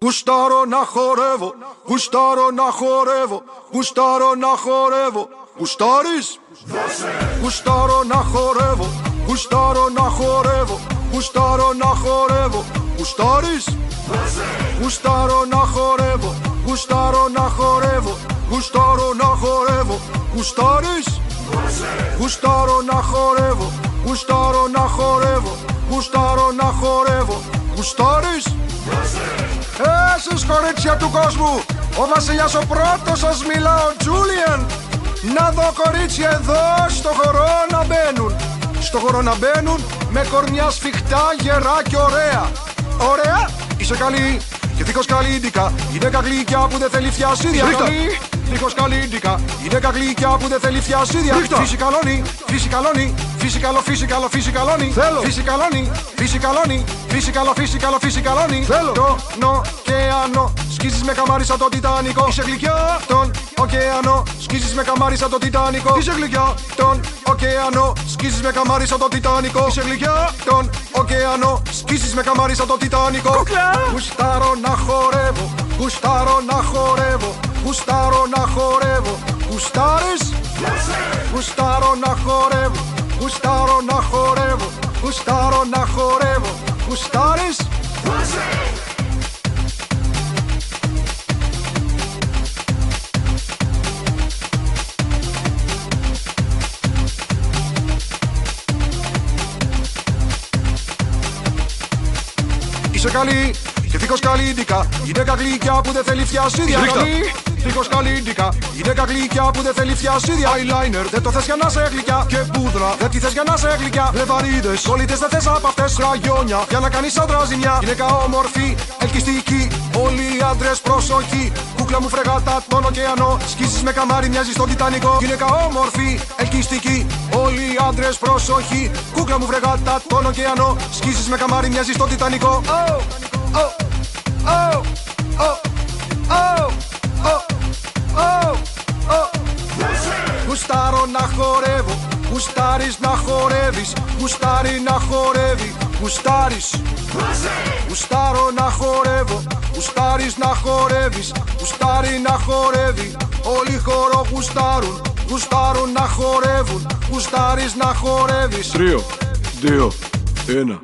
Γουστάρω να χορεύω, γουστάρω να χορεύω, γουστάρω να χορεύω. Γουστάρεις? Γουστάρω να χορεύω, γουστάρω να χορεύω, γουστάρω να χορεύω. Γουστάρεις? Γουστάρω να χορεύω, γουστάρω να χορεύω, γουστάρω να χορεύω. Γουστάρεις? Γουστάρω να χορεύω, γουστάρω να χορεύω, γουστάρω να χορεύω. Γουστάρεις? Εσείς κορίτσια του κόσμου, ο βασιλιάς ο πρώτος σας μιλά, ο Τζούλιαν. Να δω κορίτσια εδώ στο χορό να μπαίνουν. Στο χορό να μπαίνουν με κορμιά σφιχτά, γερά και ωραία. Ωραία, είσαι καλή και δίχως καλή ίντικα. Η 10 γλυκιά που δεν θέλει φιασίδια. Καλή, δίχως καλή ίντικα. Η 10 γλυκιά που δεν θέλει φιασίδια. Φυσικαλώνει, φυσικαλώνει, φυσικαλό, φυσικαλό, φυσικαλώνει. Φυσικαλώνει, φυσικαλώνει, φυσικαλό, φυσικαλό, φυσικαλώνει. Τον ωκεανό σκίζεις με καμάρι σαν το Τιτανικό. Είσαι γλυκιά, τον ωκεανό σκίζεις με καμάρι σαν το Τιτανικό. Είσαι γλυκιά, τον ωκεανό σκίζεις με καμάρι σαν το Τιτανικό. Είσαι γλυκιά, τον ωκεανό σκίζεις με καμάρι σαν το Τιτανικό. Γουστάρω να χορεύω, γουστάρω να χορεύω, γουστάρω να χορεύω. Γουστάρεις? Γουστάρω να χορεύω, γουστάρω να χορεύω, γουστάρω να χορεύω. Γουστάρεις? Είσαι καλή και δίχως καλή ίντικα. Η 10 γλυκιά που δεν θέλει φιασίδια. Καλή, δίχως καλή ίντικα. Η 10 γλυκιά που δεν θέλει φιασίδια. Eyeliner δεν το θες για να σε γλυκιά. Και πούδρα δεν τη θες για να σε γλυκιά. Λεβαρίδες, κολλήτες δεν θες από αυτές. Κραγιόνια για να κάνεις άντρα ζημιά. Γυναίκα όμορφη, ελκυστική. Όλοι οι άντρες προσοχή. Κούκλα μου φρεγάτα τον ωκεανό. Σκίζεις με καμάρι, μοιάζεις στον Τιτανικό. Γυναίκα όμορφη, ελκυστική. Όλοι οι άντρες προσοχή. Κούκλα μου φρεγάτα τον ωκεανό. Σκίζεις με καμάρι, μοιάζεις στον Τιτανικό. Γουστάρω να χορεύω, γουστάρεις να χορεύεις, γουστάρει να χορεύει, γουστάρεις. Γουστάρω να χορεύω, γουστάρεις να χορεύεις, γουστάρει να χορεύει. Όλοι χορό γουστάρουν, γουστάρουν να χορεύουν, γουστάρεις να χορεύεις. 3, 2, 1.